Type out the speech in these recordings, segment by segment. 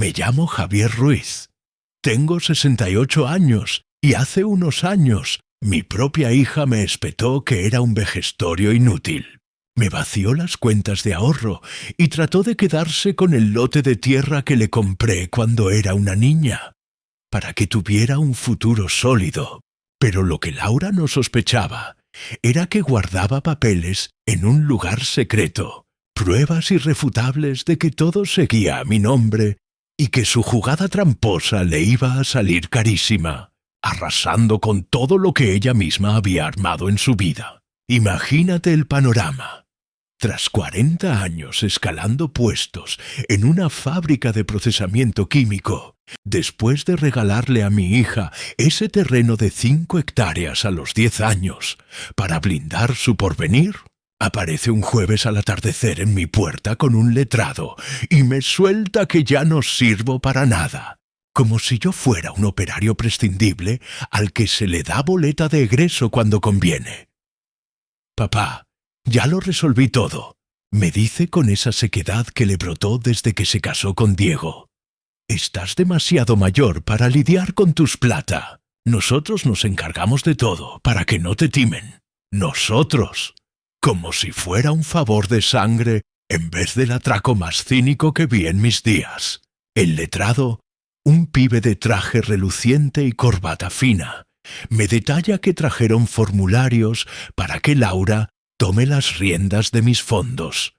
Me llamo Javier Ruiz. Tengo 68 años y hace unos años mi propia hija me espetó que era un vejestorio inútil. Me vació las cuentas de ahorro y trató de quedarse con el lote de tierra que le compré cuando era una niña, para que tuviera un futuro sólido. Pero lo que Laura no sospechaba era que guardaba papeles en un lugar secreto, pruebas irrefutables de que todo seguía a mi nombre y que su jugada tramposa le iba a salir carísima, arrasando con todo lo que ella misma había armado en su vida. Imagínate el panorama. Tras 40 años escalando puestos en una fábrica de procesamiento químico, después de regalarle a mi hija ese terreno de 5 hectáreas a los 10 años para blindar su porvenir, aparece un jueves al atardecer en mi puerta con un letrado y me suelta que ya no sirvo para nada, como si yo fuera un operario prescindible al que se le da boleta de egreso cuando conviene. «Papá, ya lo resolví todo», me dice con esa sequedad que le brotó desde que se casó con Diego. «Estás demasiado mayor para lidiar con tus plata. Nosotros nos encargamos de todo para que no te timen. Nosotros». Como si fuera un favor de sangre en vez del atraco más cínico que vi en mis días. El letrado, un pibe de traje reluciente y corbata fina, me detalla que trajeron formularios para que Laura tome las riendas de mis fondos,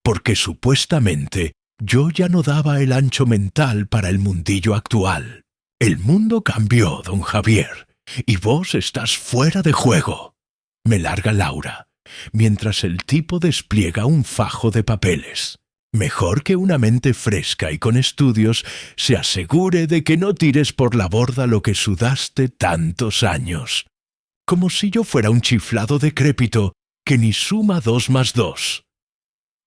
porque supuestamente yo ya no daba el ancho mental para el mundillo actual. El mundo cambió, don Javier, y vos estás fuera de juego, me larga Laura, mientras el tipo despliega un fajo de papeles. Mejor que una mente fresca y con estudios se asegure de que no tires por la borda lo que sudaste tantos años. Como si yo fuera un chiflado decrépito que ni suma 2 más 2.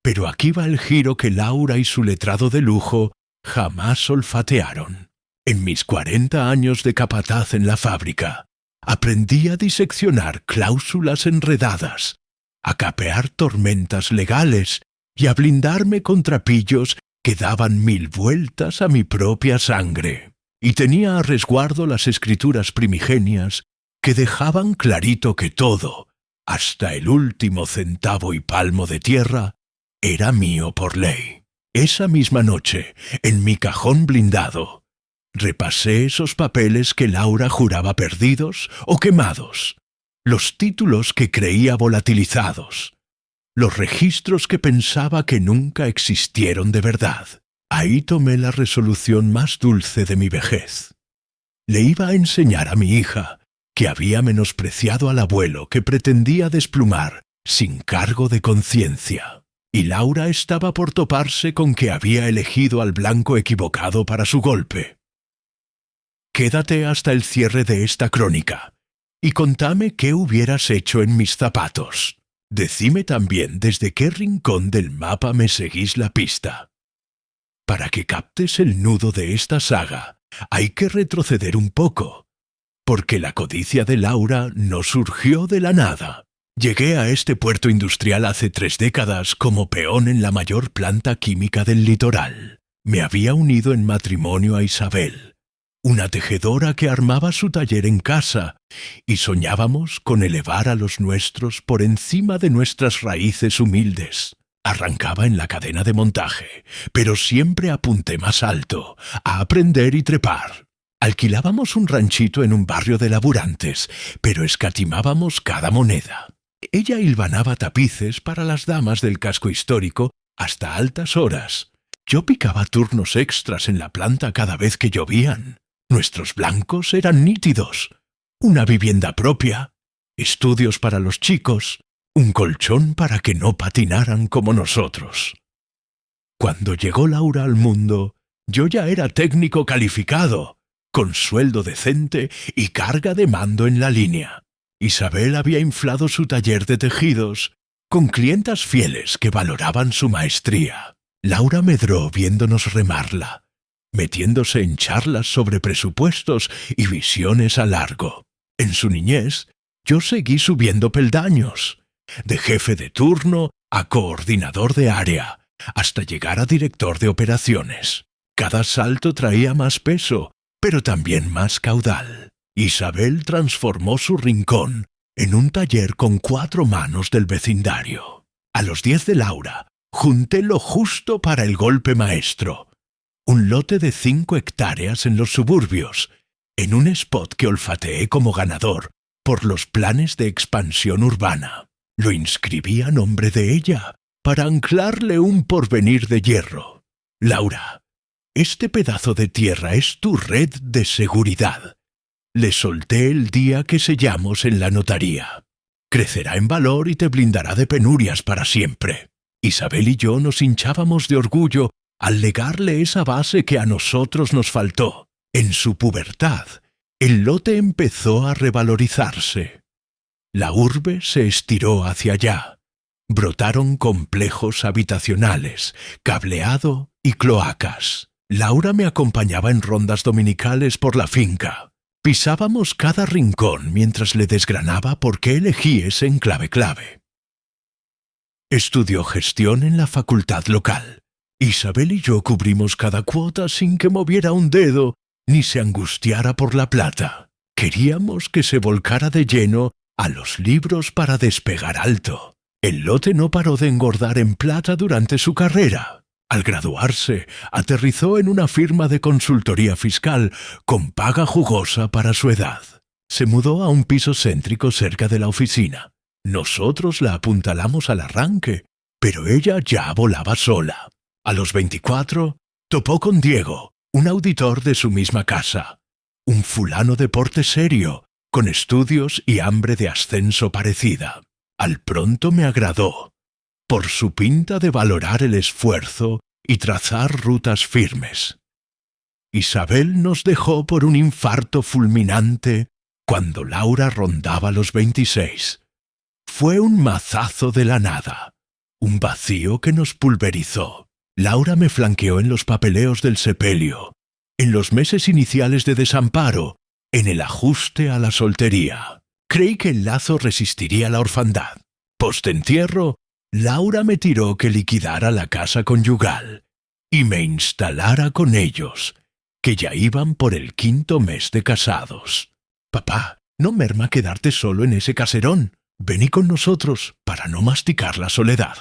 Pero aquí va el giro que Laura y su letrado de lujo jamás olfatearon. En mis 40 años de capataz en la fábrica, aprendí a diseccionar cláusulas enredadas, a capear tormentas legales y a blindarme contra pillos que daban 1000 vueltas a mi propia sangre. Y tenía a resguardo las escrituras primigenias que dejaban clarito que todo, hasta el último centavo y palmo de tierra, era mío por ley. Esa misma noche, en mi cajón blindado, repasé esos papeles que Laura juraba perdidos o quemados, los títulos que creía volatilizados, los registros que pensaba que nunca existieron de verdad. Ahí tomé la resolución más dulce de mi vejez. Le iba a enseñar a mi hija que había menospreciado al abuelo que pretendía desplumar sin cargo de conciencia, y Laura estaba por toparse con que había elegido al blanco equivocado para su golpe. Quédate hasta el cierre de esta crónica y contame qué hubieras hecho en mis zapatos. Decime también desde qué rincón del mapa me seguís la pista. Para que captes el nudo de esta saga, hay que retroceder un poco, porque la codicia de Laura no surgió de la nada. Llegué a este puerto industrial hace 3 décadas como peón en la mayor planta química del litoral. Me había unido en matrimonio a Isabel, una tejedora que armaba su taller en casa, y soñábamos con elevar a los nuestros por encima de nuestras raíces humildes. Arrancaba en la cadena de montaje, pero siempre apunté más alto, a aprender y trepar. Alquilábamos un ranchito en un barrio de laburantes, pero escatimábamos cada moneda. Ella hilvanaba tapices para las damas del casco histórico hasta altas horas. Yo picaba turnos extras en la planta cada vez que llovían. Nuestros blancos eran nítidos. Una vivienda propia, estudios para los chicos, un colchón para que no patinaran como nosotros. Cuando llegó Laura al mundo, yo ya era técnico calificado, con sueldo decente y carga de mando en la línea. Isabel había inflado su taller de tejidos con clientas fieles que valoraban su maestría. Laura medró viéndonos remarla, metiéndose en charlas sobre presupuestos y visiones a largo. En su niñez, yo seguí subiendo peldaños, de jefe de turno a coordinador de área, hasta llegar a director de operaciones. Cada salto traía más peso, pero también más caudal. Isabel transformó su rincón en un taller con 4 manos del vecindario. A los 10 de Laura, junté lo justo para el golpe maestro. Un lote de 5 hectáreas en los suburbios, en un spot que olfateé como ganador por los planes de expansión urbana. Lo inscribí a nombre de ella, para anclarle un porvenir de hierro. Laura, este pedazo de tierra es tu red de seguridad. Le solté el día que sellamos en la notaría. Crecerá en valor y te blindará de penurias para siempre. Isabel y yo nos hinchábamos de orgullo al legarle esa base que a nosotros nos faltó. En su pubertad, el lote empezó a revalorizarse. La urbe se estiró hacia allá. Brotaron complejos habitacionales, cableado y cloacas. Laura me acompañaba en rondas dominicales por la finca. Pisábamos cada rincón mientras le desgranaba por qué elegí ese enclave clave. Estudió gestión en la facultad local. Isabel y yo cubrimos cada cuota sin que moviera un dedo ni se angustiara por la plata. Queríamos que se volcara de lleno a los libros para despegar alto. El lote no paró de engordar en plata durante su carrera. Al graduarse, aterrizó en una firma de consultoría fiscal con paga jugosa para su edad. Se mudó a un piso céntrico cerca de la oficina. Nosotros la apuntalamos al arranque, pero ella ya volaba sola. A los 24, topó con Diego, un auditor de su misma casa. Un fulano de porte serio, con estudios y hambre de ascenso parecida. Al pronto me agradó, por su pinta de valorar el esfuerzo y trazar rutas firmes. Isabel nos dejó por un infarto fulminante cuando Laura rondaba los 26. Fue un mazazo de la nada, un vacío que nos pulverizó. Laura me flanqueó en los papeleos del sepelio, en los meses iniciales de desamparo, en el ajuste a la soltería. Creí que el lazo resistiría la orfandad. Postentierro, Laura me tiró que liquidara la casa conyugal y me instalara con ellos, que ya iban por el 5.º mes de casados. Papá, no merma quedarte solo en ese caserón. Vení con nosotros para no masticar la soledad.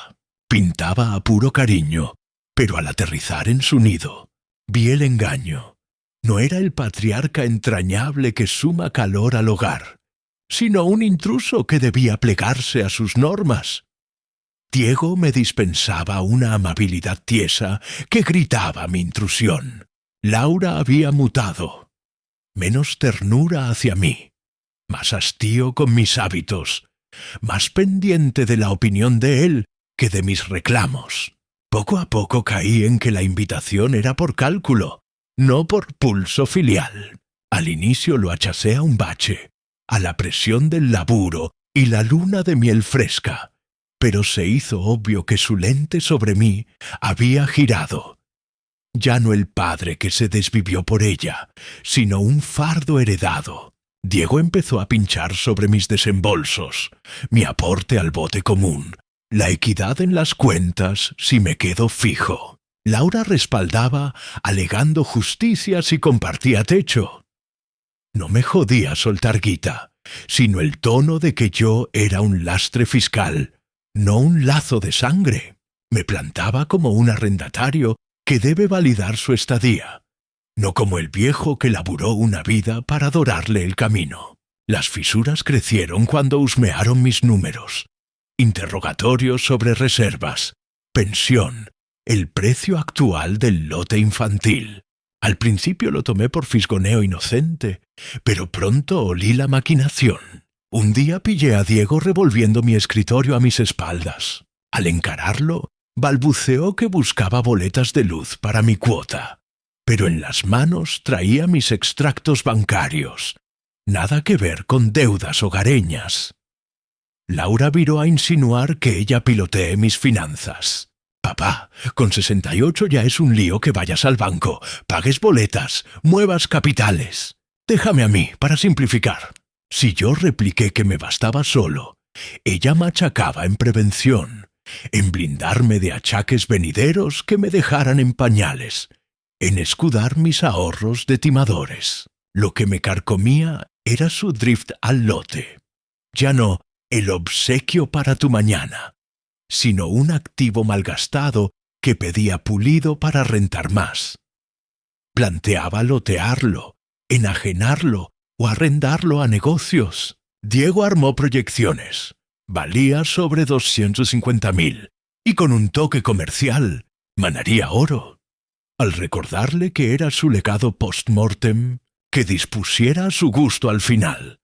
Pintaba a puro cariño, pero al aterrizar en su nido, vi el engaño. No era el patriarca entrañable que suma calor al hogar, sino un intruso que debía plegarse a sus normas. Diego me dispensaba una amabilidad tiesa que gritaba mi intrusión. Laura había mutado. Menos ternura hacia mí, más hastío con mis hábitos, más pendiente de la opinión de él que de mis reclamos. Poco a poco caí en que la invitación era por cálculo, no por pulso filial. Al inicio lo achacé a un bache, a la presión del laburo y la luna de miel fresca, pero se hizo obvio que su lente sobre mí había girado. Ya no el padre que se desvivió por ella, sino un fardo heredado. Diego empezó a pinchar sobre mis desembolsos, mi aporte al bote común, la equidad en las cuentas si me quedo fijo. Laura respaldaba, alegando justicia si compartía techo. No me jodía soltar guita, sino el tono de que yo era un lastre fiscal, no un lazo de sangre. Me plantaba como un arrendatario que debe validar su estadía, no como el viejo que laburó una vida para dorarle el camino. Las fisuras crecieron cuando husmearon mis números. Interrogatorios sobre reservas, pensión, el precio actual del lote infantil. Al principio lo tomé por fisgoneo inocente, pero pronto olí la maquinación. Un día pillé a Diego revolviendo mi escritorio a mis espaldas. Al encararlo, balbuceó que buscaba boletas de luz para mi cuota, pero en las manos traía mis extractos bancarios. Nada que ver con deudas hogareñas. Laura viró a insinuar que ella pilotee mis finanzas. Papá, con 68 ya es un lío que vayas al banco, pagues boletas, muevas capitales. Déjame a mí, para simplificar. Si yo repliqué que me bastaba solo, ella machacaba en prevención, en blindarme de achaques venideros que me dejaran en pañales. en escudar mis ahorros de timadores. Lo que me carcomía era su drift al lote. Ya no el obsequio para tu mañana, sino un activo malgastado que pedía pulido para rentar más. Planteaba lotearlo, enajenarlo o arrendarlo a negocios. Diego armó proyecciones. Valía sobre 250.000 y con un toque comercial manaría oro. Al recordarle que era su legado post-mortem, que dispusiera a su gusto al final.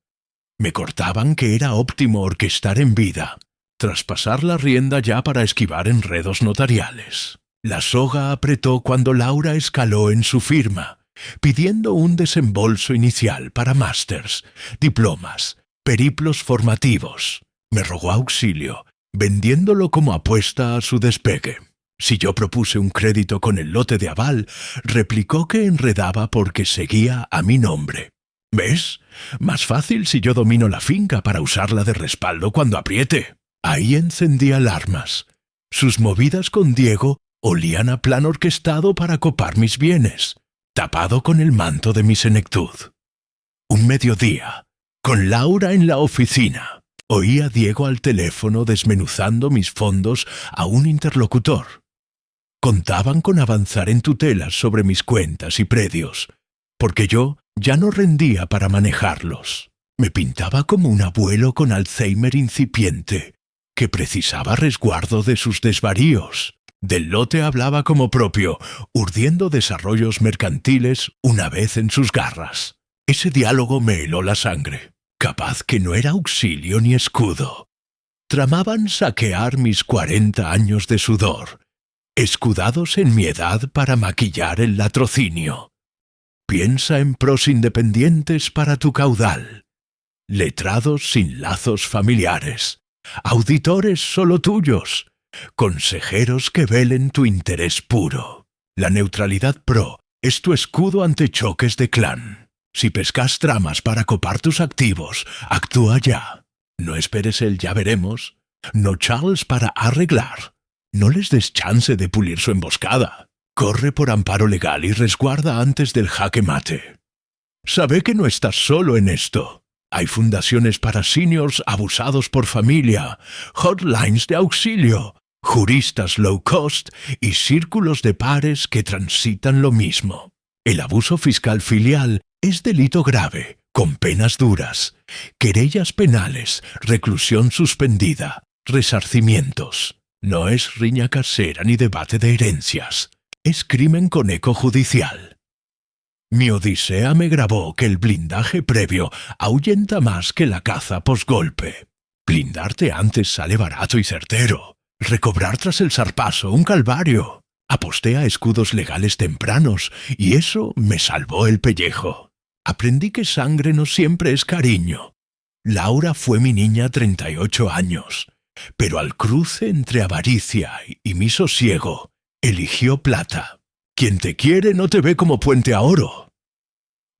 Me cortaban que era óptimo orquestar en vida, traspasar la rienda ya para esquivar enredos notariales. La soga apretó cuando Laura escaló en su firma, pidiendo un desembolso inicial para másters, diplomas, periplos formativos. Me rogó auxilio, vendiéndolo como apuesta a su despegue. Si yo propuse un crédito con el lote de aval, replicó que enredaba porque seguía a mi nombre. ¿Ves? Más fácil si yo domino la finca para usarla de respaldo cuando apriete. Ahí encendí alarmas. Sus movidas con Diego olían a plan orquestado para copar mis bienes, tapado con el manto de mi senectud. Un mediodía, con Laura en la oficina, oí a Diego al teléfono desmenuzando mis fondos a un interlocutor. Contaban con avanzar en tutelas sobre mis cuentas y predios, porque yo ya no rendía para manejarlos. Me pintaba como un abuelo con Alzheimer incipiente, que precisaba resguardo de sus desvaríos. Del lote hablaba como propio, urdiendo desarrollos mercantiles una vez en sus garras. Ese diálogo me heló la sangre. Capaz que no era auxilio ni escudo. Tramaban saquear mis 40 años de sudor, escudados en mi edad para maquillar el latrocinio. Piensa en pros independientes para tu caudal, letrados sin lazos familiares, auditores solo tuyos, consejeros que velen tu interés puro. La neutralidad pro es tu escudo ante choques de clan. Si pescas tramas para copar tus activos, actúa ya. No esperes el ya veremos. No Charles para arreglar. No les des chance de pulir su emboscada. Corre por amparo legal y resguarda antes del jaque mate. Sabe que no estás solo en esto. Hay fundaciones para seniors abusados por familia, hotlines de auxilio, juristas low cost y círculos de pares que transitan lo mismo. El abuso fiscal filial es delito grave, con penas duras, querellas penales, reclusión suspendida, resarcimientos. No es riña casera ni debate de herencias. Es crimen con eco judicial. Mi odisea me grabó que el blindaje previo ahuyenta más que la caza posgolpe. Blindarte antes sale barato y certero. Recobrar tras el zarpazo un calvario. Aposté a escudos legales tempranos y eso me salvó el pellejo. Aprendí que sangre no siempre es cariño. Laura fue mi niña 38 años, pero al cruce entre avaricia y mi sosiego, eligió plata. Quien te quiere no te ve como puente a oro.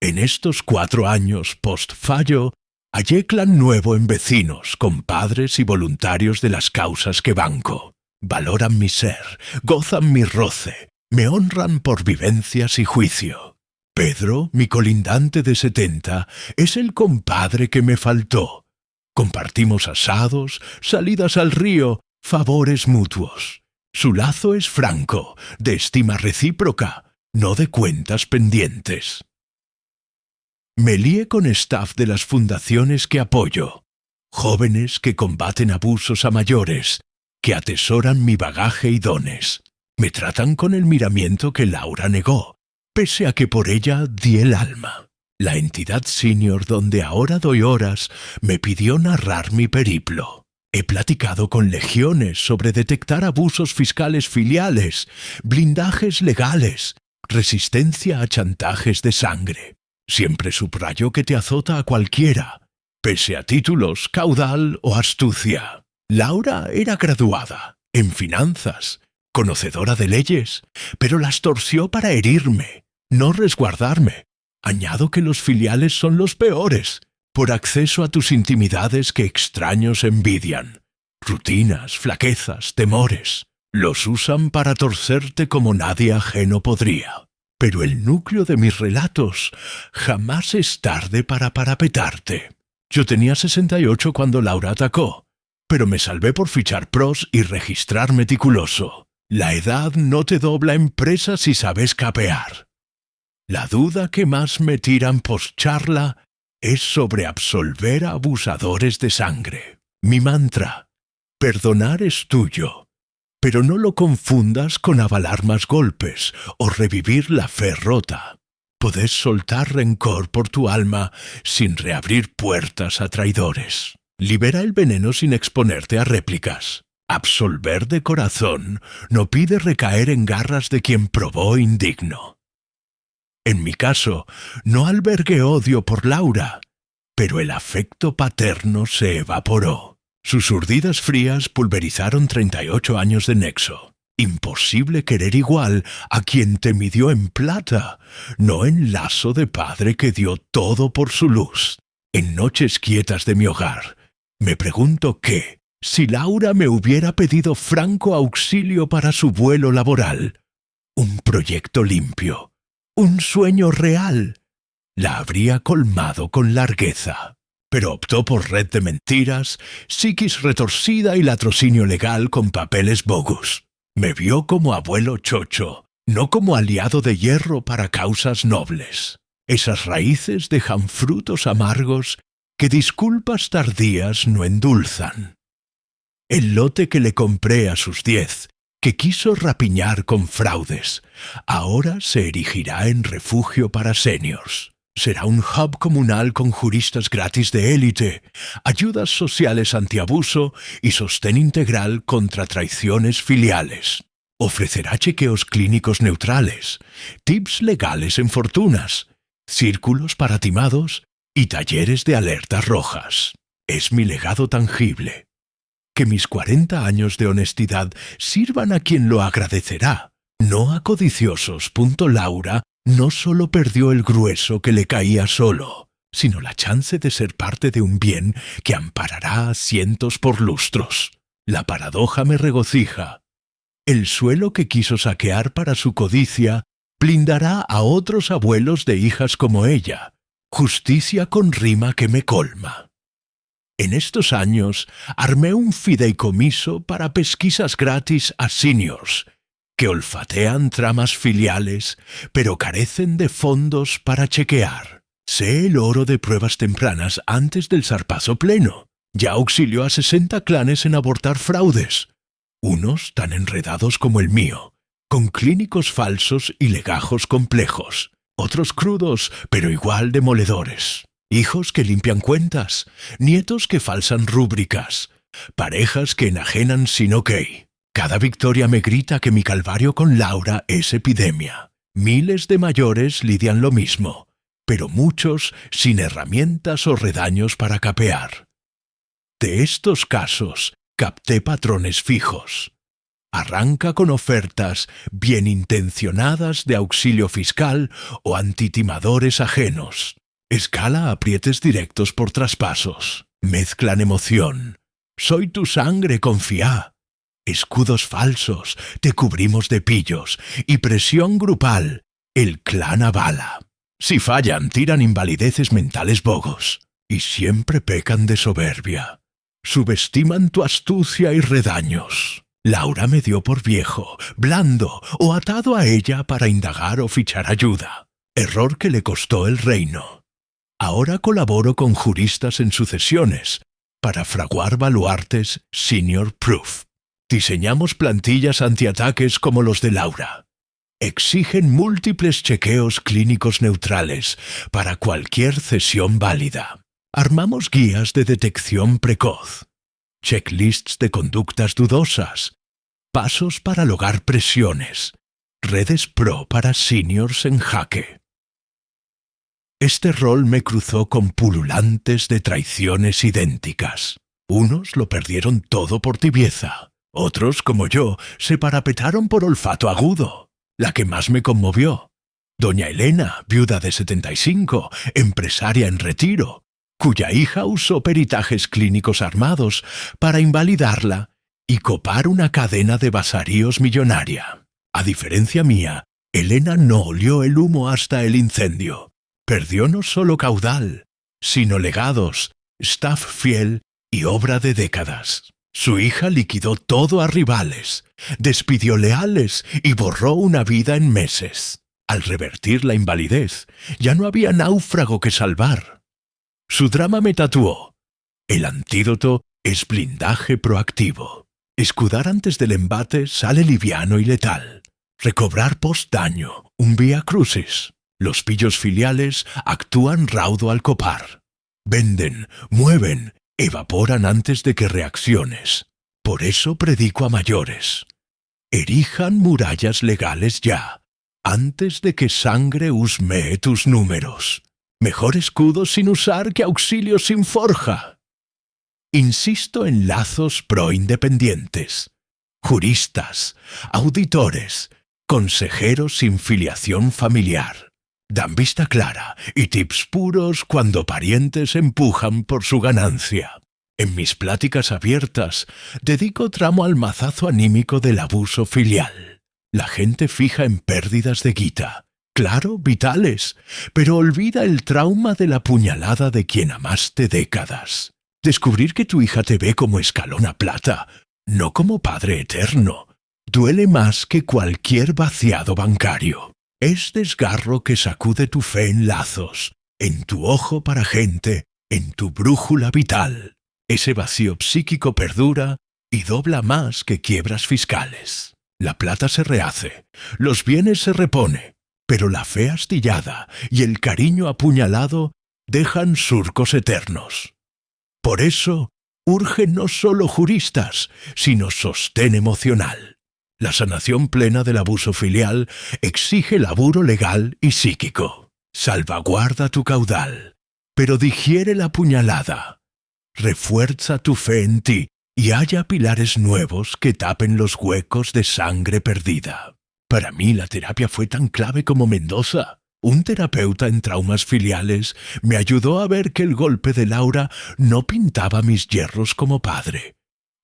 En estos 4 años post-fallo, hallé clan nuevo en vecinos, compadres y voluntarios de las causas que banco. Valoran mi ser, gozan mi roce, me honran por vivencias y juicio. Pedro, mi colindante de 70, es el compadre que me faltó. Compartimos asados, salidas al río, favores mutuos. Su lazo es franco, de estima recíproca, no de cuentas pendientes. Me lié con staff de las fundaciones que apoyo, jóvenes que combaten abusos a mayores, que atesoran mi bagaje y dones. Me tratan con el miramiento que Laura negó, pese a que por ella di el alma. La entidad senior donde ahora doy horas me pidió narrar mi periplo. He platicado con legiones sobre detectar abusos fiscales filiales, blindajes legales, resistencia a chantajes de sangre. Siempre subrayo que te azota a cualquiera, pese a títulos, caudal o astucia. Laura era graduada en finanzas, conocedora de leyes, pero las torció para herirme, no resguardarme. Añado que los filiales son los peores, por acceso a tus intimidades que extraños envidian. Rutinas, flaquezas, temores. Los usan para torcerte como nadie ajeno podría. Pero el núcleo de mis relatos: jamás es tarde para parapetarte. Yo tenía 68 cuando Laura atacó, pero me salvé por fichar pros y registrar meticuloso. La edad no te dobla empresa si sabes capear. La duda que más me tiran post-charla es sobre absolver a abusadores de sangre. Mi mantra: perdonar es tuyo, pero no lo confundas con avalar más golpes o revivir la fe rota. Podés soltar rencor por tu alma sin reabrir puertas a traidores. Libera el veneno sin exponerte a réplicas. Absolver de corazón no pide recaer en garras de quien probó indigno. En mi caso, no albergué odio por Laura, pero el afecto paterno se evaporó. Sus urdidas frías pulverizaron 38 años de nexo. Imposible querer igual a quien te midió en plata, no en lazo de padre que dio todo por su luz. En noches quietas de mi hogar, me pregunto qué, si Laura me hubiera pedido franco auxilio para su vuelo laboral, un proyecto limpio, un sueño real, la habría colmado con largueza. Pero optó por red de mentiras, psiquis retorcida y latrocinio legal con papeles bogus. Me vio como abuelo chocho, no como aliado de hierro para causas nobles. Esas raíces dejan frutos amargos que disculpas tardías no endulzan. El lote que le compré a sus 10, que quiso rapiñar con fraudes, ahora se erigirá en refugio para seniors. Será un hub comunal con juristas gratis de élite, ayudas sociales antiabuso y sostén integral contra traiciones filiales. Ofrecerá chequeos clínicos neutrales, tips legales en fortunas, círculos para timados y talleres de alertas rojas. Es mi legado tangible. Que mis 40 años de honestidad sirvan a quien lo agradecerá, no a codiciosos. Laura no solo perdió el grueso que le caía solo, sino la chance de ser parte de un bien que amparará a cientos por lustros. La paradoja me regocija. El suelo que quiso saquear para su codicia blindará a otros abuelos de hijas como ella. Justicia con rima que me colma. En estos años armé un fideicomiso para pesquisas gratis a seniors, que olfatean tramas filiales, pero carecen de fondos para chequear. Sé el oro de pruebas tempranas antes del zarpazo pleno. Ya auxilió a 60 clanes en abortar fraudes, unos tan enredados como el mío, con clínicos falsos y legajos complejos, otros crudos pero igual demoledores. Hijos que limpian cuentas, nietos que falsan rúbricas, parejas que enajenan sin ok. Cada victoria me grita que mi calvario con Laura es epidemia. Miles de mayores lidian lo mismo, pero muchos sin herramientas o redaños para capear. De estos casos capté patrones fijos. Arranca con ofertas bien intencionadas de auxilio fiscal o antitimadores ajenos. Escala aprietes directos por traspasos. Mezclan emoción. Soy tu sangre, confía. Escudos falsos, te cubrimos de pillos, y presión grupal, el clan avala. Si fallan, tiran invalideces mentales bogos, y siempre pecan de soberbia. Subestiman tu astucia y redaños. Laura me dio por viejo, blando o atado a ella para indagar o fichar ayuda. Error que le costó el reino. Ahora colaboro con juristas en sucesiones para fraguar baluartes senior proof. Diseñamos plantillas antiataques como los de Laura. Exigen múltiples chequeos clínicos neutrales para cualquier cesión válida. Armamos guías de detección precoz, checklists de conductas dudosas, pasos para lograr presiones, redes pro para seniors en jaque. Este rol me cruzó con pululantes de traiciones idénticas. Unos lo perdieron todo por tibieza. Otros, como yo, se parapetaron por olfato agudo. La que más me conmovió: doña Elena, viuda de 75, empresaria en retiro, cuya hija usó peritajes clínicos armados para invalidarla y copar una cadena de basaríos millonaria. A diferencia mía, Elena no olió el humo hasta el incendio. Perdió no solo caudal, sino legados, staff fiel y obra de décadas. Su hija liquidó todo a rivales, despidió leales y borró una vida en meses. Al revertir la invalidez, ya no había náufrago que salvar. Su drama me tatuó. El antídoto es blindaje proactivo. Escudar antes del embate sale liviano y letal. Recobrar post-daño, un vía crucis. Los pillos filiales actúan raudo al copar. Venden, mueven, evaporan antes de que reacciones. Por eso predico a mayores. Erijan murallas legales ya, antes de que sangre husmee tus números. Mejor escudo sin usar que auxilio sin forja. Insisto en lazos pro-independientes. Juristas, auditores, consejeros sin filiación familiar. Dan vista clara y tips puros cuando parientes empujan por su ganancia. En mis pláticas abiertas dedico tramo al mazazo anímico del abuso filial. La gente fija en pérdidas de guita, claro, vitales, pero olvida el trauma de la puñalada de quien amaste décadas. Descubrir que tu hija te ve como escalón a plata, no como padre eterno, duele más que cualquier vaciado bancario. Es desgarro que sacude tu fe en lazos, en tu ojo para gente, en tu brújula vital. Ese vacío psíquico perdura y dobla más que quiebras fiscales. La plata se rehace, los bienes se repone, pero la fe astillada y el cariño apuñalado dejan surcos eternos. Por eso, urgen no solo juristas, sino sostén emocional. La sanación plena del abuso filial exige laburo legal y psíquico. Salvaguarda tu caudal, pero digiere la puñalada. Refuerza tu fe en ti y haya pilares nuevos que tapen los huecos de sangre perdida. Para mí la terapia fue tan clave como Mendoza. Un terapeuta en traumas filiales me ayudó a ver que el golpe de Laura no pintaba mis hierros como padre,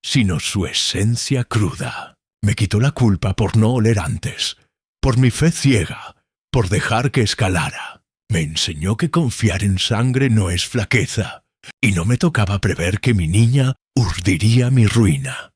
sino su esencia cruda. Me quitó la culpa por no oler antes, por mi fe ciega, por dejar que escalara. Me enseñó que confiar en sangre no es flaqueza, y no me tocaba prever que mi niña urdiría mi ruina.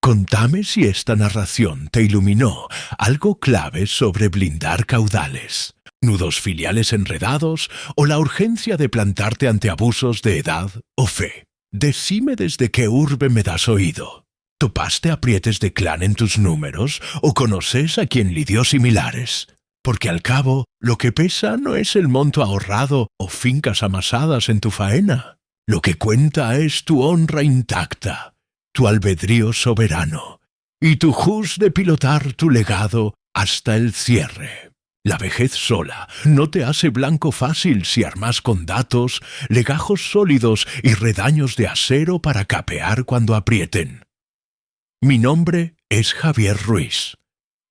Contame si esta narración te iluminó algo clave sobre blindar caudales, nudos filiales enredados o la urgencia de plantarte ante abusos de edad o fe. Decime desde qué urbe me das oído. ¿Topaste aprietes de clan en tus números o conoces a quien lidió similares? Porque al cabo, lo que pesa no es el monto ahorrado o fincas amasadas en tu faena. Lo que cuenta es tu honra intacta, tu albedrío soberano y tu jus de pilotar tu legado hasta el cierre. La vejez sola no te hace blanco fácil si armas con datos, legajos sólidos y redaños de acero para capear cuando aprieten. Mi nombre es Javier Ruiz.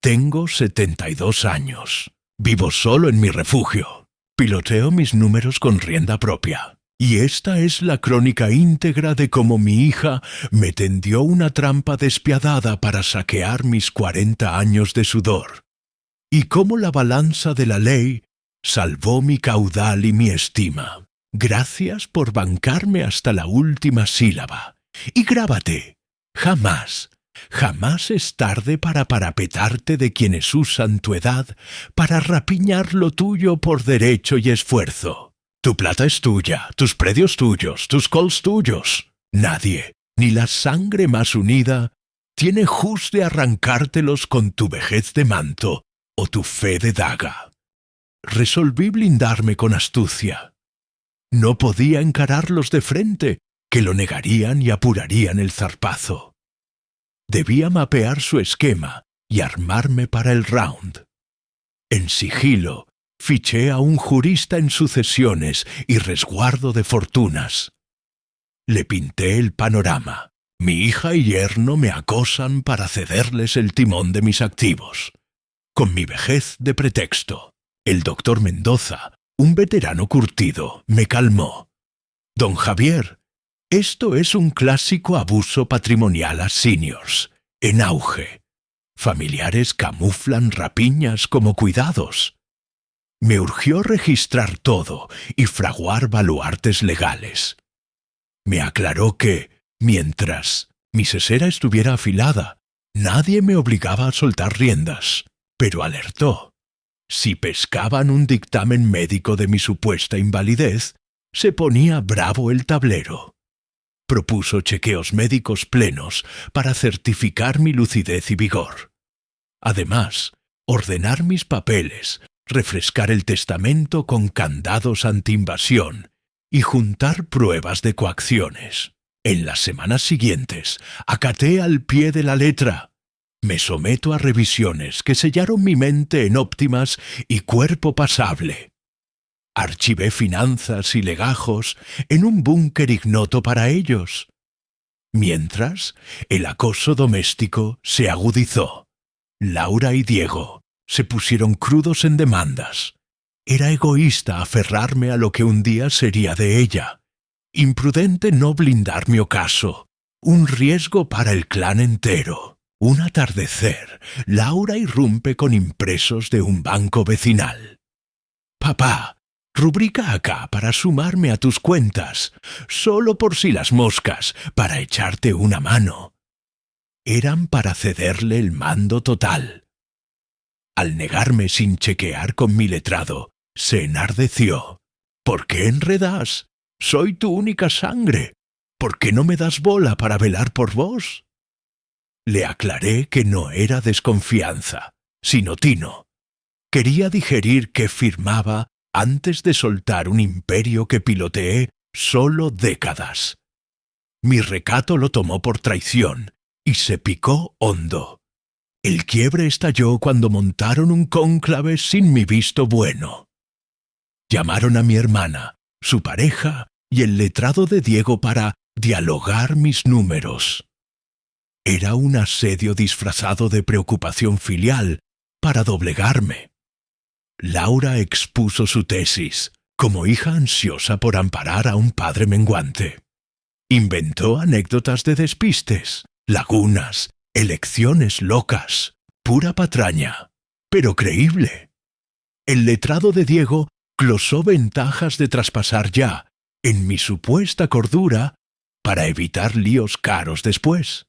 Tengo 72 años. Vivo solo en mi refugio. Piloteo mis números con rienda propia. Y esta es la crónica íntegra de cómo mi hija me tendió una trampa despiadada para saquear mis 40 años de sudor. Y cómo la balanza de la ley salvó mi caudal y mi estima. Gracias por bancarme hasta la última sílaba. Y grábate, jamás es tarde para parapetarte de quienes usan tu edad para rapiñar lo tuyo por derecho y esfuerzo. Tu plata es tuya, tus predios tuyos, tus calls tuyos. Nadie, ni la sangre más unida, tiene jus de arrancártelos con tu vejez de manto o tu fe de daga. Resolví blindarme con astucia. No podía encararlos de frente, que lo negarían y apurarían el zarpazo. Debía mapear su esquema y armarme para el round. En sigilo, fiché a un jurista en sucesiones y resguardo de fortunas. Le pinté el panorama. Mi hija y yerno me acosan para cederles el timón de mis activos. Con mi vejez de pretexto, el doctor Mendoza, un veterano curtido, me calmó. Don Javier, esto es un clásico abuso patrimonial a seniors, en auge. Familiares camuflan rapiñas como cuidados. Me urgió registrar todo y fraguar baluartes legales. Me aclaró que, mientras mi sesera estuviera afilada, nadie me obligaba a soltar riendas, pero alertó: si pescaban un dictamen médico de mi supuesta invalidez, se ponía bravo el tablero. Propuso chequeos médicos plenos para certificar mi lucidez y vigor. Además, ordenar mis papeles, refrescar el testamento con candados anti-invasión y juntar pruebas de coacciones. En las semanas siguientes, acaté al pie de la letra. Me someto a revisiones que sellaron mi mente en óptimas y cuerpo pasable. Archivé finanzas y legajos en un búnker ignoto para ellos. Mientras, el acoso doméstico se agudizó. Laura y Diego se pusieron crudos en demandas. Era egoísta aferrarme a lo que un día sería de ella. Imprudente no blindar mi ocaso. Un riesgo para el clan entero. Un atardecer, Laura irrumpe con impresos de un banco vecinal. «Papá, rubrica acá para sumarme a tus cuentas, solo por si las moscas, para echarte una mano». Eran para cederle el mando total. Al negarme sin chequear con mi letrado, se enardeció. «¿Por qué enredas? Soy tu única sangre. ¿Por qué no me das bola para velar por vos?» Le aclaré que no era desconfianza, sino tino. Quería digerir qué firmaba antes de soltar un imperio que piloteé solo décadas. Mi recato lo tomó por traición y se picó hondo. El quiebre estalló cuando montaron un cónclave sin mi visto bueno. Llamaron a mi hermana, su pareja y el letrado de Diego para dialogar mis números. Era un asedio disfrazado de preocupación filial para doblegarme. Laura expuso su tesis, como hija ansiosa por amparar a un padre menguante. Inventó anécdotas de despistes, lagunas, elecciones locas, pura patraña, pero creíble. El letrado de Diego glosó ventajas de traspasar ya, en mi supuesta cordura, para evitar líos caros después.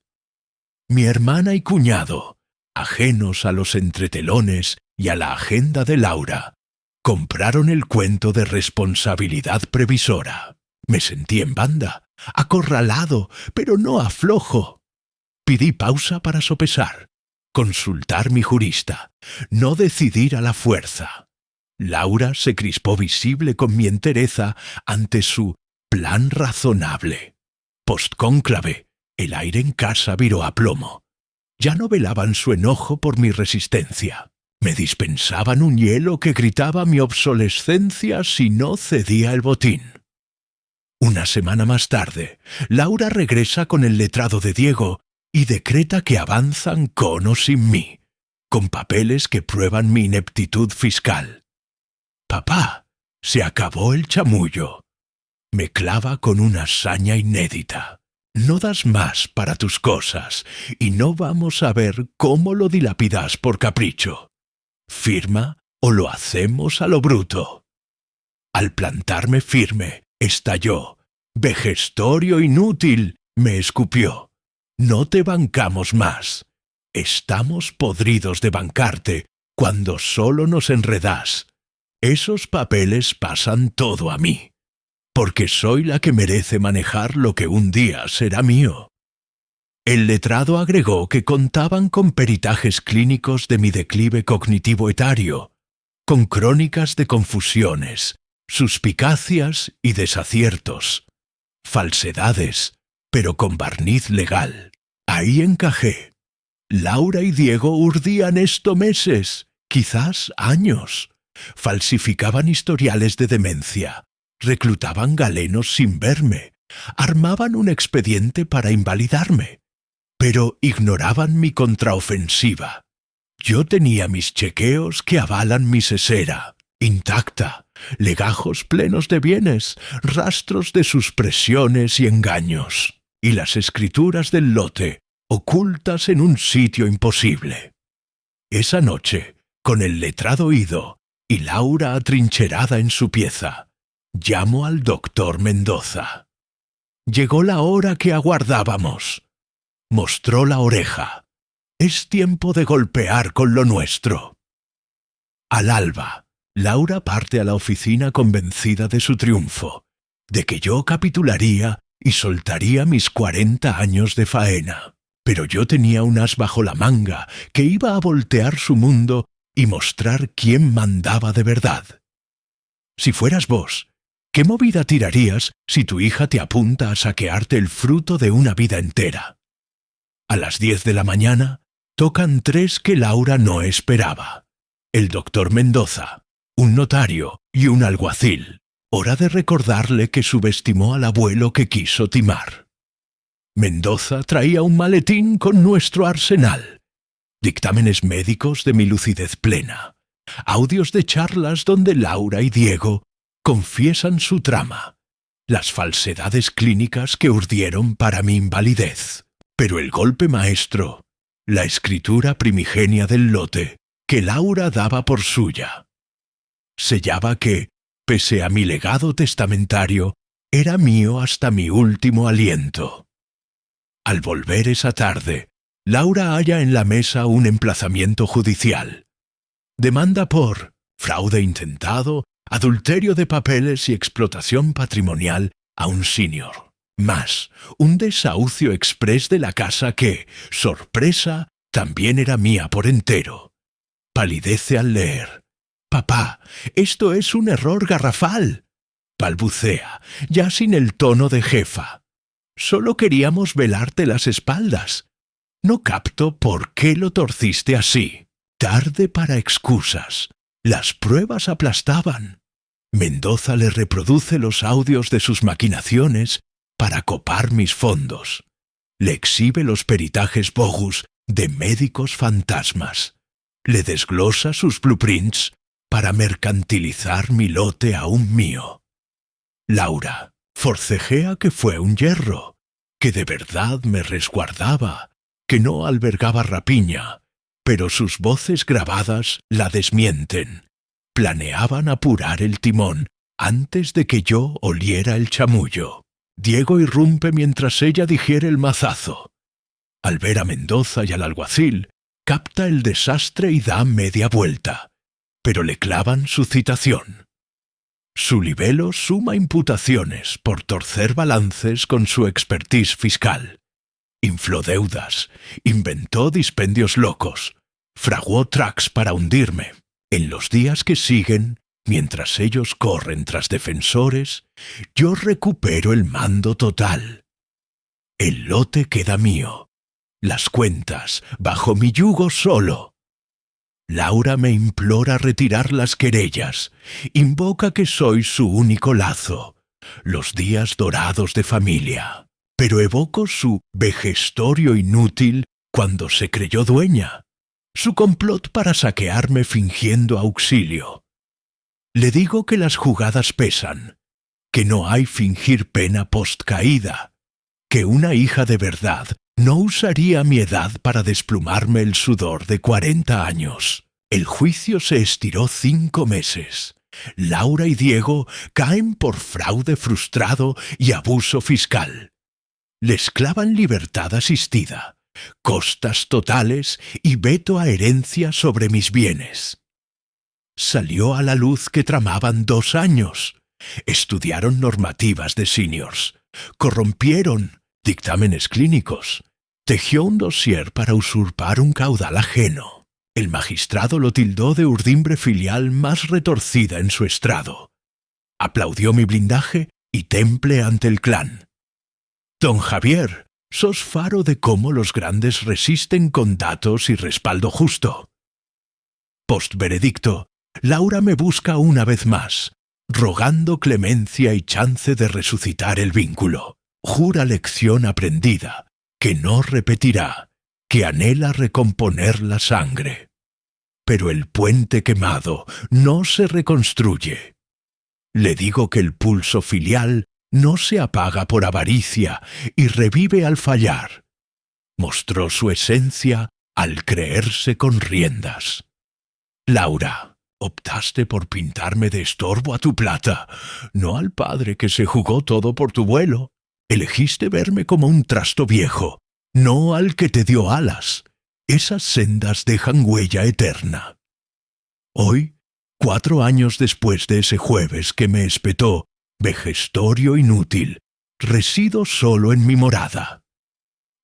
Mi hermana y cuñado, ajenos a los entretelones y a la agenda de Laura, compraron el cuento de responsabilidad previsora. Me sentí en banda, acorralado, pero no aflojo. Pedí pausa para sopesar, consultar mi jurista, no decidir a la fuerza. Laura se crispó visible con mi entereza ante su plan razonable. Postcónclave, el aire en casa viró a plomo. Ya no velaban su enojo por mi resistencia. Me dispensaban un hielo que gritaba mi obsolescencia si no cedía el botín. Una semana más tarde, Laura regresa con el letrado de Diego y decreta que avanzan con o sin mí, con papeles que prueban mi ineptitud fiscal. «Papá, se acabó el chamullo». Me clava con una saña inédita. «No das más para tus cosas y no vamos a ver cómo lo dilapidas por capricho. Firma o lo hacemos a lo bruto». Al plantarme firme, estalló. «Vejestorio inútil», me escupió. «No te bancamos más. Estamos podridos de bancarte cuando solo nos enredás. Esos papeles pasan todo a mí, porque soy la que merece manejar lo que un día será mío». El letrado agregó que contaban con peritajes clínicos de mi declive cognitivo etario, con crónicas de confusiones, suspicacias y desaciertos, falsedades, pero con barniz legal. Ahí encajé. Laura y Diego urdían esto meses, quizás años. Falsificaban historiales de demencia, reclutaban galenos sin verme, armaban un expediente para invalidarme, pero ignoraban mi contraofensiva. Yo tenía mis chequeos que avalan mi sesera, intacta, legajos plenos de bienes, rastros de sus presiones y engaños, y las escrituras del lote, ocultas en un sitio imposible. Esa noche, con el letrado ido y Laura atrincherada en su pieza, llamo al doctor Mendoza. Llegó la hora que aguardábamos. Mostró la oreja. Es tiempo de golpear con lo nuestro. Al alba, Laura parte a la oficina convencida de su triunfo, de que yo capitularía y soltaría mis 40 años de faena. Pero yo tenía un as bajo la manga que iba a voltear su mundo y mostrar quién mandaba de verdad. Si fueras vos, ¿qué movida tirarías si tu hija te apunta a saquearte el fruto de una vida entera? A las 10 de la mañana, tocan 3 que Laura no esperaba. El doctor Mendoza, un notario y un alguacil. Hora de recordarle que subestimó al abuelo que quiso timar. Mendoza traía un maletín con nuestro arsenal. Dictámenes médicos de mi lucidez plena. Audios de charlas donde Laura y Diego confiesan su trama. Las falsedades clínicas que urdieron para mi invalidez. Pero el golpe maestro, la escritura primigenia del lote, que Laura daba por suya. Sellaba que, pese a mi legado testamentario, era mío hasta mi último aliento. Al volver esa tarde, Laura halla en la mesa un emplazamiento judicial. Demanda por fraude intentado, adulterio de papeles y explotación patrimonial a un senior. Más, un desahucio exprés de la casa que, sorpresa, también era mía por entero. Palidece al leer. «Papá, esto es un error garrafal», balbucea, ya sin el tono de jefa. «Solo queríamos velarte las espaldas. No capto por qué lo torciste así. Tarde para excusas. Las pruebas aplastaban». Mendoza le reproduce los audios de sus maquinaciones para copar mis fondos. Le exhibe los peritajes bogus de médicos fantasmas. Le desglosa sus blueprints para mercantilizar mi lote aún mío. Laura forcejea que fue un yerro, que de verdad me resguardaba, que no albergaba rapiña, pero sus voces grabadas la desmienten. Planeaban apurar el timón antes de que yo oliera el chamullo. Diego irrumpe mientras ella digiere el mazazo. Al ver a Mendoza y al alguacil, capta el desastre y da media vuelta, pero le clavan su citación. Su libelo suma imputaciones por torcer balances con su expertise fiscal. Infló deudas, inventó dispendios locos, fraguó tracks para hundirme. En los días que siguen, mientras ellos corren tras defensores, yo recupero el mando total. El lote queda mío, las cuentas bajo mi yugo solo. Laura me implora retirar las querellas, invoca que soy su único lazo, los días dorados de familia. Pero evoco su vejestorio inútil cuando se creyó dueña, su complot para saquearme fingiendo auxilio. Le digo que las jugadas pesan, que no hay fingir pena postcaída, que una hija de verdad no usaría mi edad para desplumarme el sudor de 40 años. El juicio se estiró 5 meses. Laura y Diego caen por fraude frustrado y abuso fiscal. Les clavan libertad asistida, costas totales y veto a herencia sobre mis bienes. Salió a la luz que tramaban 2 años. Estudiaron normativas de seniors, corrompieron dictámenes clínicos, tejió un dossier para usurpar un caudal ajeno. El magistrado lo tildó de urdimbre filial más retorcida en su estrado. Aplaudió mi blindaje y temple ante el clan. «Don Javier, sos faro de cómo los grandes resisten con datos y respaldo justo». Postveredicto, Laura me busca una vez más, rogando clemencia y chance de resucitar el vínculo. Jura lección aprendida, que no repetirá, que anhela recomponer la sangre. Pero el puente quemado no se reconstruye. Le digo que el pulso filial no se apaga por avaricia y revive al fallar. Mostró su esencia al creerse con riendas. Laura, optaste por pintarme de estorbo a tu plata, no al padre que se jugó todo por tu vuelo. Elegiste verme como un trasto viejo, no al que te dio alas. Esas sendas dejan huella eterna. Hoy, 4 años después de ese jueves que me espetó, vejestorio inútil, resido solo en mi morada.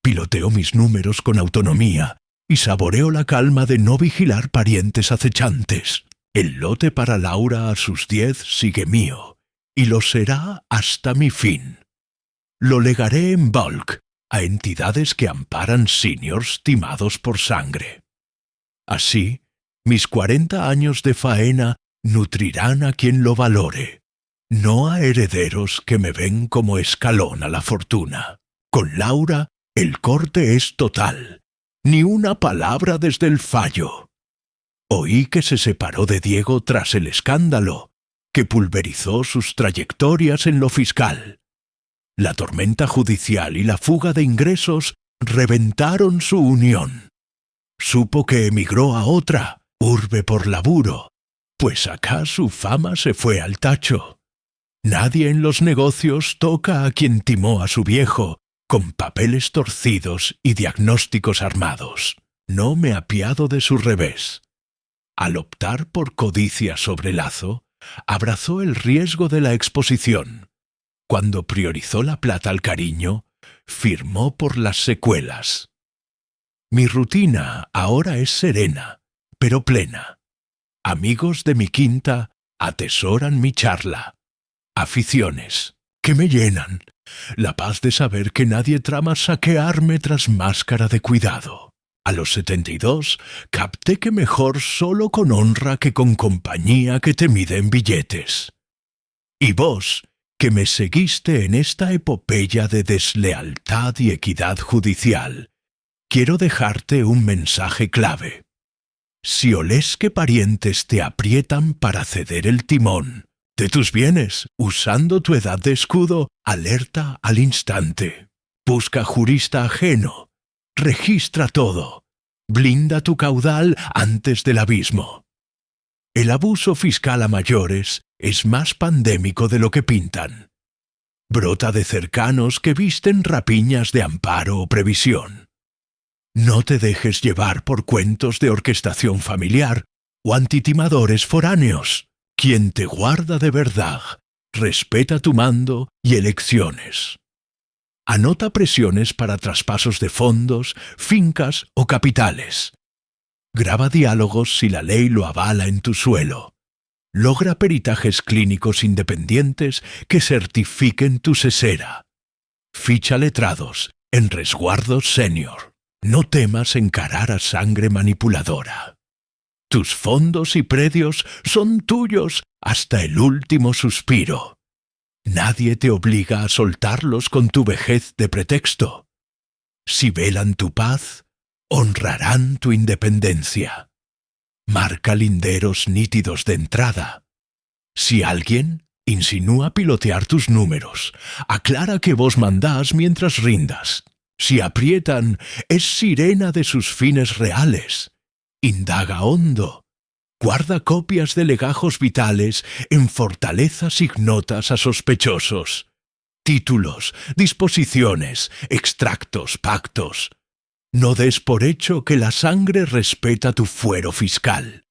Piloteo mis números con autonomía y saboreo la calma de no vigilar parientes acechantes. El lote para Laura a sus 10 sigue mío, y lo será hasta mi fin. Lo legaré en bulk a entidades que amparan seniors timados por sangre. Así, mis 40 años de faena nutrirán a quien lo valore, no a herederos que me ven como escalón a la fortuna. Con Laura, el corte es total, ni una palabra desde el fallo. Oí que se separó de Diego tras el escándalo, que pulverizó sus trayectorias en lo fiscal. La tormenta judicial y la fuga de ingresos reventaron su unión. Supo que emigró a otra, urbe por laburo, pues acá su fama se fue al tacho. Nadie en los negocios toca a quien timó a su viejo, con papeles torcidos y diagnósticos armados. No me apiado de su revés. Al optar por codicia sobre Lazo, abrazó el riesgo de la exposición. Cuando priorizó la plata al cariño, firmó por las secuelas. Mi rutina ahora es serena, pero plena. Amigos de mi quinta atesoran mi charla. Aficiones que me llenan. La paz de saber que nadie trama saquearme tras máscara de cuidado. A los 72 capté que mejor solo con honra que con compañía que te mide en billetes. Y vos, que me seguiste en esta epopeya de deslealtad y equidad judicial, quiero dejarte un mensaje clave. Si olés que parientes te aprietan para ceder el timón de tus bienes, usando tu edad de escudo, alerta al instante. Busca jurista ajeno, registra todo, blinda tu caudal antes del abismo. El abuso fiscal a mayores es más pandémico de lo que pintan. Brota de cercanos que visten rapiñas de amparo o previsión. No te dejes llevar por cuentos de orquestación familiar o antitimadores foráneos. Quien te guarda de verdad, respeta tu mando y elecciones. Anota presiones para traspasos de fondos, fincas o capitales. Graba diálogos si la ley lo avala en tu suelo. Logra peritajes clínicos independientes que certifiquen tu cesera. Ficha letrados en resguardos senior. No temas encarar a sangre manipuladora. Tus fondos y predios son tuyos hasta el último suspiro. Nadie te obliga a soltarlos con tu vejez de pretexto. Si velan tu paz, honrarán tu independencia. Marca linderos nítidos de entrada. Si alguien insinúa pilotear tus números, aclara que vos mandás mientras rindas. Si aprietan, es sirena de sus fines reales. Indaga hondo. Guarda copias de legajos vitales en fortalezas ignotas a sospechosos. Títulos, disposiciones, extractos, pactos. No des por hecho que la sangre respeta tu fuero fiscal.